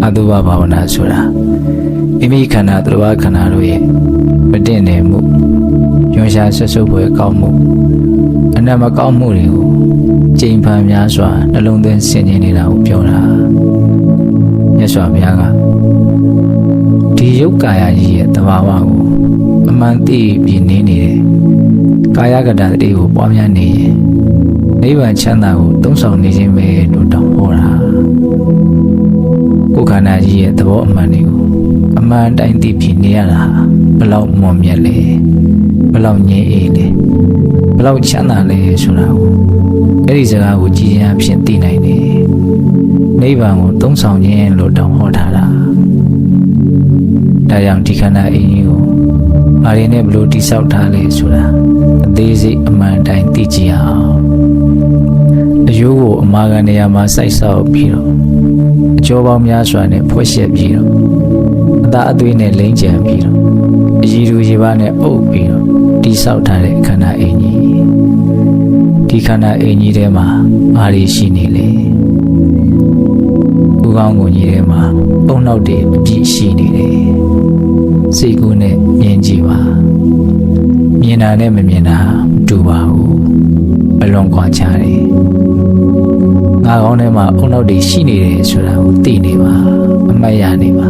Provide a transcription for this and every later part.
အတုပဘာဝနာဆိုတာမိမိခန္ဓာသူတစ်ပါးခန္ဓာတို့ရဲ့မတင့်တယ်မှုညွှန်ရှားဆက်စုပ်ဖွယ်ကောင်းမှုအနတ်မကောင်းမှုတွေကိုကြိမ်ဖန်များစွာနှလုံးသွင်းဆင်ခြင်နေတာကိုပြောတာမြတ်စွာဘုရားကဒီယုတ်ကာယကြီးရဲ့သဘာဝကိုအမှန်သိပြီးနေတယ်ကာယကတ္တတတိကိုပွားများနေရင်နိဗ္ဗာန်ချမ်းသာကိုသုံးဆောင်နေခြင်းပဲလို့တောင်းဟောတာကိုယ်ခန္ဓာကြီးရဲ့သဘောအမှန်တွေကိုအမှန်တိုင်းသိပြီးနေရတာဘလောက်မွန်မြတ်လဲဘလောက်ငြိမ်အေးလဲဘလောက်ချမ်းသာလဲဆိုတာကိုအဲ့ဒီစကားကိုကြည်ရင်အဖြစ်သိနိုင်တယ်နိဗ္ဗာန်ကိုသုံးဆောင်ခြင်းလို့တောင်းဟောထားတာဒါကြောင့်ဒီခန္ဓာအင်းကြီးကိုဘာတွေနဲ့ဘလို့တိဆောက်ထားလဲဆိုတာအသေးစိတ်အမှန်တိုင်းသိကြအောင်အယိုးကိုအမာခံနေရာမှာစိုက်ဆောက်ပြီးတော့အကျော်ပေါင်းများစွာနဲ့ဖွက်ရှက်ပြီးတော့အသားအသွေးနဲ့လိမ့်ကြံပြီးတော့အရည်သူရေပါနဲ့အုပ်ပြီးတော့တိဆောက်ထားတဲ့ခန္ဓာအင်းကြီးဒီခန္ဓာအင်းကြီးထဲမှာဘာတွေရှိနေလဲကိုယ်ကောင်းကိုကြီးထဲမှာပုံနောက်တွေအပြည့်ရှိနေတယ်စိတ်ကူးနဲ့မြင်ကြည့်ပါမြင်တာနဲ့မမြင်တာမတူပါဘူးအလွန်ကွာခြားတယ်ငါကောင်းထဲမှာအုံနောက်တွေရှိနေတယ်ဆိုတာကိုသိနေပါအမှတ်ရနေပါ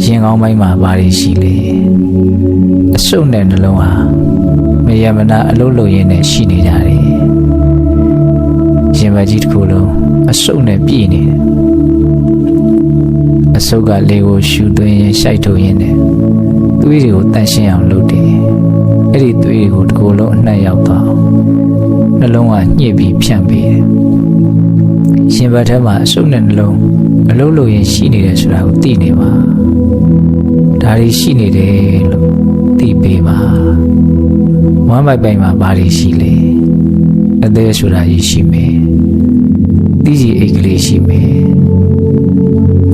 ရင်ကောင်းပိုင်းမှာဘာတွေရှိလဲအစုပ်နဲ့နှလုံးဟာမယမနာအလုံးလုံးရင်းနဲ့ရှိနေကြတယ်ရင်မကြီးတစ်ခုလုံးအစုပ်နဲ့ပြည့်နေတယ်အစုပ်ကလေကိုရှူသွင်းရင်ရှိုက်ထုတ်ရင်းနဲ့သွေးတွေကိုတန့်ရှင်းအောင်လုပ်တယ်အဲ့ဒီသွေးတွေကိုတစ်ခုလုံးအနှံ့ရောက်သွားနှလုံးကညှစ်ပြီးဖြန့်ပေးတယ်ရှင်ဘတ်ထဲမှာအစုပ်နဲ့နှလုံးအလုံးလုံးရင်းရှိနေတယ်ဆိုတာကိုသိနေပါဒါတွေရှိနေတယ်လို့သိပေးပါဝမ်းပိုက်ပိုက်မှာဘာတွေရှိလဲအသေးဆိုတာကြီးရှိမယ်တိကြီးအိတ်ကလေးရှိမယ်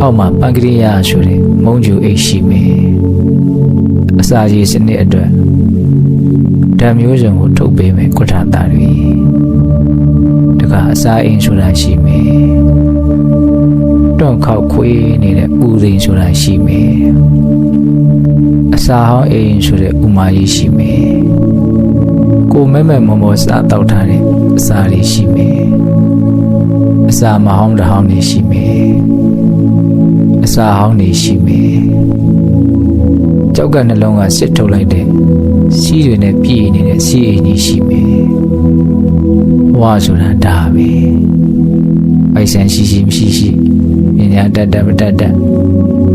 အောက်မှာပန်ကရိယာဆိုတဲ့မုံကျူအိတ်ရှိမယ်အစာရည်စနစ်အတွက်ဓာတ်မျိုးစုံကိုထုတ်ပေးမယ်ကုဋ္ဌာတာတွေတကအစာအိမ်ဆိုတာရှိမယ်တွန့်ခေါက်ခွေးနေတဲ့ဥသိမ်းဆိုတာရှိမယ်အစာဟောင်းအိမ်ဆိုတဲ့ဥမာကြီးရှိမယ်ကိုမဲမဲမောမောစားတောက်ထားတဲ့အစာတွေရှိမယ်အစာမဟောင်းတဟောင်းတွေရှိမယ်အစာဟောင်းတွေရှိမယ်ကြောက်ကနှလုံးကစစ်ထုတ်လိုက်တဲ့စီးတွေနဲ့ပြည့်နေတဲ့စီးအိမ်ကြီးရှိမယ်ဝါဆိုတာဒါပဲပိုက်ဆံရှိရှိမရှိရှိပညာတတ်တတ်မတတ်တတ်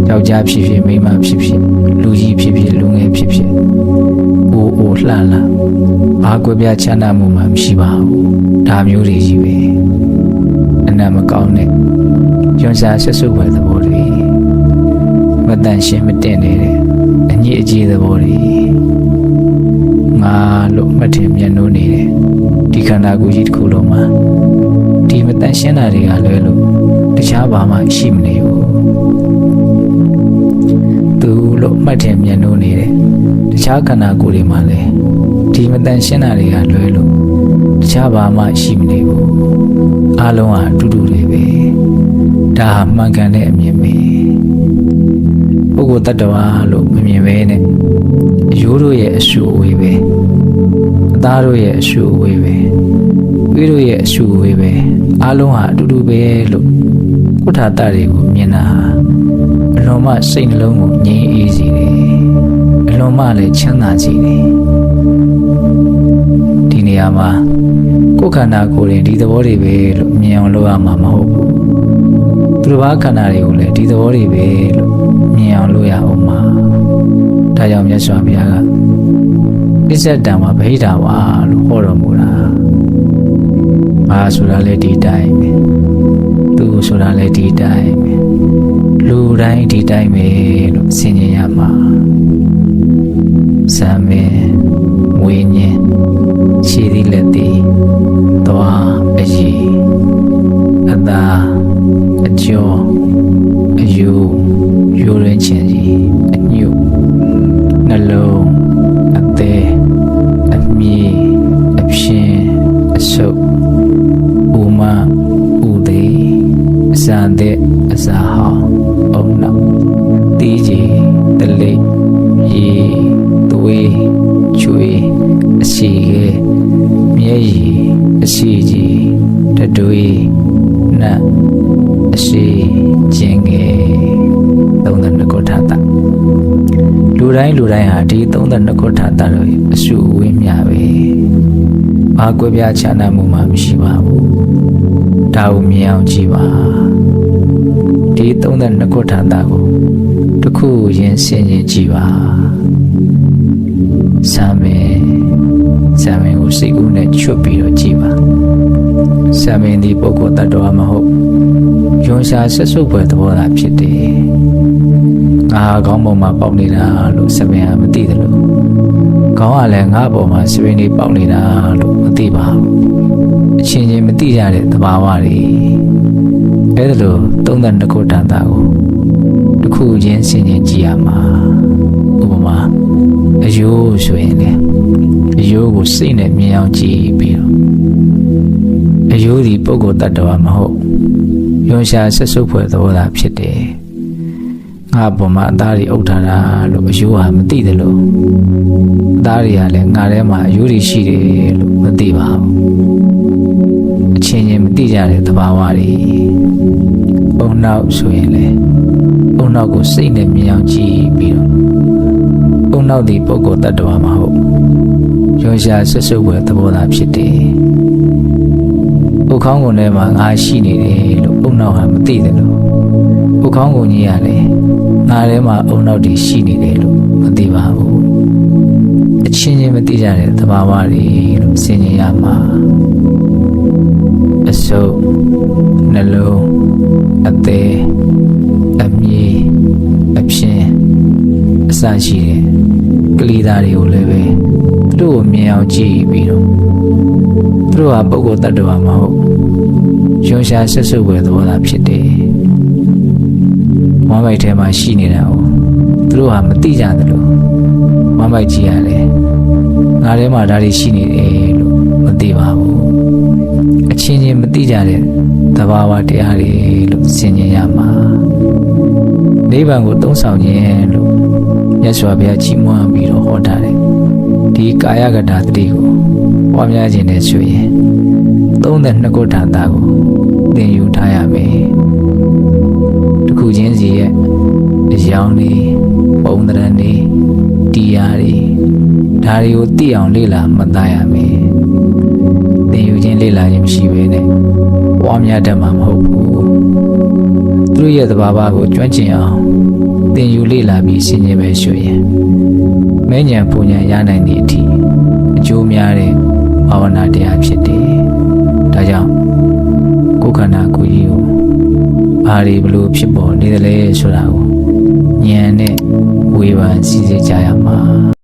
ယောက်ျားဖြစ်ဖြစ်မိန်းမဖြစ်ဖြစ်လူကြီးဖြစ်ဖြစ်လူငယ်ဖြစ်ဖြစ်အိုးအိုးလှလှဘာကွဲပြားချမ်းသာမှုမှမရှိပါဘူးဒါမျိုးတွေကြီးပဲအနတ်မကောင်းတဲ့ညွန်စာဆက်စုပ်ပဲသဘောတွေမတန်ရှင်းမတင်နေတဲ့အညစ်အကြေးသဘောတွေငါလို့မှတ်ထင်မျက်နှိုးနေတယ်ဒီခန္ဓာကိုယ်ကြီးတစ်ခုလုံးမှာဒီမတန်ရှင်းတာတွေကလွဲလို့တခြားဘာမှရှိမနေဘူးသူလို့မှတ်ထင်မျက်နှိုးနေတယ်တခြားခန္ဓာကိုယ်တွေမှာလည်းဒီမတန်ရှင်းတာတွေကလွဲလို့တခြားဘာမှရှိမနေဘူးအားလုံးဟာအတူတူတွေပဲဒါဟာမှန်ကန်တဲ့အမြင်ပဲပုဂ္ဂိုလ်တ attva လို့မမြင်ပဲနဲ့အယိုးတို့ရဲ့အရှုအဝေးပဲအသားတို့ရဲ့အရှုအဝေးပဲသွေးတို့ရဲ့အရှုအဝေးပဲအားလုံးဟာအတူတူပဲလို့ကုဋ္ဌာတတွေကိုမြင်တာအလွန်မှစိတ်နှလုံးကိုငြိမ်းအေးစေတယ်အလွန်မှလည်းချမ်းသာစေတယ်ဒီနေရာမှာကိုယ်ခန္ဓာကိုယ်ရင်ဒီသဘောတွေပဲလို့မြင်အောင်လုပ်ရမှာမဟုတ်ဘူးသူတစ်ပါးခန္ဓာတွေကိုလည်းဒီသဘောတွေပဲလို့မြင်အောင်လုပ်ရအောင်မှာဒါကြောင့်မြတ်စွာဘုရားကပစ္စဒံမှာဗဟိတဝါလို့ဟောတော်မူတာဘာဆိုတာလဲဒီတိုင်းပဲသူဆိုတာလဲဒီတိုင်းပဲလူတိုင်းဒီတိုင်းပဲလို့ဆင်ခြင်ရမှာဇာမေဝိညာဉ်ခြေသည်လက်သည်သွားအရည်အသာအကျော်အယိုးရိုးရင်းချင်ကြီးအညုနှလုံးအသေးအမြည်အဖြင်းအဆုပ်ဥမဥသေးအစ စာတဲ့အစာဟောင်းအုံနောက်တီးကြီးတလိပ်ရေသွေးချွေအစီရဲမျက်ရည်အစီကြီးတတွေးနတ်အစီကျင်ငယ်32ခုထာတာလူတိုင်းဟာဒီ32ခုထာတာတို့အစုအဝေးမြပဲဘာကွဲပြားခြားနားမှုမှမရှိပါဘူးဒါကိုမြင်အောင်ကြည့်ပါဒီ32ခုထာတာကိုတစ်ခုရင်ဆင်ခြင်ကြည့်ပါစာမင်းကိုစိတ်ကူးနဲ့ချွတ်ပြီးတော့ကြည့်ပါစာမင်းဒီပုဂ္ဂိုလ်တ attva မဟုတ်ယွန်ရှာဆက်စုပ်ပွဲသဘောသာဖြစ်တယ်ငါခေါင်းပေါ်မှာပေါက်နေတာလို့စာမင်းကမသိတယ်လို့ခေါင်းကလည်းငါပေါ်မှာစပင်းလေးပေါက်နေတာလို့မသိပါဘူးအချင်းချင်းမသိကြတဲ့သဘာဝတွေအဲ့ဒါလို့32ခုထာတာကိုတစ်ခုချင်းဆင်ခြင်ကြည့်ရမှာဥပမာအယိုးဆိုရင်လေအယိုးကိုစိတ်နဲ့မြင်အောင်ကြည့်ပြီးတော့အယိုးဒီပုဂ္ဂိုလ်တ attva မဟုတ်ယွန်ရှာဆက်စုပ်ဖွဲ့သဘောသာဖြစ်တယ်ငါပေါ်မှာအသားတွေအုပ်ထားတာလို့အယိုးဟာမသိတယ်လို့အသားတွေကလည်းငါထဲမှာအယိုးတွေရှိတယ်လို့မသိပါဘူးအချင်းချင်းမသိကြတဲ့သဘာဝတွေအုံနောက်ဆိုရင်လေအုံနောက်ကိုစိတ်နဲ့မြင်အောင်ကြည့်ပြီးတော့အုံနောက်ဒီပုဂ္ဂိုလ်တ attva မဟုတ်ယွန်ရှာဆက်စုပ်ဖွဲ့သဘောသာဖြစ်တယ်ဥခေါင်းကုန်ထဲမှာငါရှိနေတယ်လို့အုံနောက်ဟာမသိတယ်လို့ဥခေါင်းကုန်ကြီးကလည်းငါထဲမှာအုံနောက်တွေရှိနေတယ်လို့မသိပါဘူးအချင်းချင်းမသိကြတဲ့သဘာဝတွေလို့ဆင်ခြင်ရမှာအစုပ်နှလုံးအသေးအမြည်အဖြင်းအစရှိတဲ့ကလေးသားတွေကိုလည်းပဲသူတို့ကိုမြင်အောင်ကြည့်ပြီးတော့သူတို့ဟာပုဂ္ဂိုလ်တ attva မဟုတ်ယွန်ရှာဆက်စုပ်ပဲသဘောသာဖြစ်တယ်ဝမ်းမိုက်ထဲမှာရှိနေတာကိုသူတို့ဟာမသိကြသလိုဝမ်းမိုက်ကြီးရတယ်ငါထဲမှာဒါတွေရှိနေတယ်လို့မသိပါဘူးအချင်းချင်းမသိကြတဲ့သဘာဝတရားတွေလို့ဆင်ခြင်ရမှာနိဗ္ဗာန်ကိုသုံးဆောင်ခြင်းလို့မြတ်စွာဘုရားကြီးမွမ်းပြီးတော့ဟောထားတယ်ဒီကာယကတာတတိကိုပွားများခြင်းနဲ့ဆိုရင်32ခုထာတာကိုသင်ယူထားရမယ်တစ်ခုချင်းစီရဲ့အကြောင်းလေးပုံသဏ္ဍာန်လေးတရားတွေဒါတွေကိုသိအောင်လေ့လာမှတ်သားရမယ်သင်ယူခြင်းလေ့လာခြင်းမရှိဘဲနဲ့ပွားများတတ်မှာမဟုတ်ဘူးသူတို့ရဲ့သဘာဝကိုကျွမ်းကျင်အောင်သင်ယူလေ့လာပြီးဆင်ခြင်ပဲဆိုရင်မဲဉဏ်ပူဉဏ်ရနိုင်သည့်အထိအကျိုးများတဲ့ဘာဝနာတရားဖြစ်တယ်ဒါကြောင့်ကိုယ်ခန္ဓာကိုယ်ကြီးကိုဘာတွေဘလို့ဖြစ်ပေါ်နေတယ်လဲဆိုတာကိုဉာဏ်နဲ့ဝေဖန်စီစစ်ကြရမှာ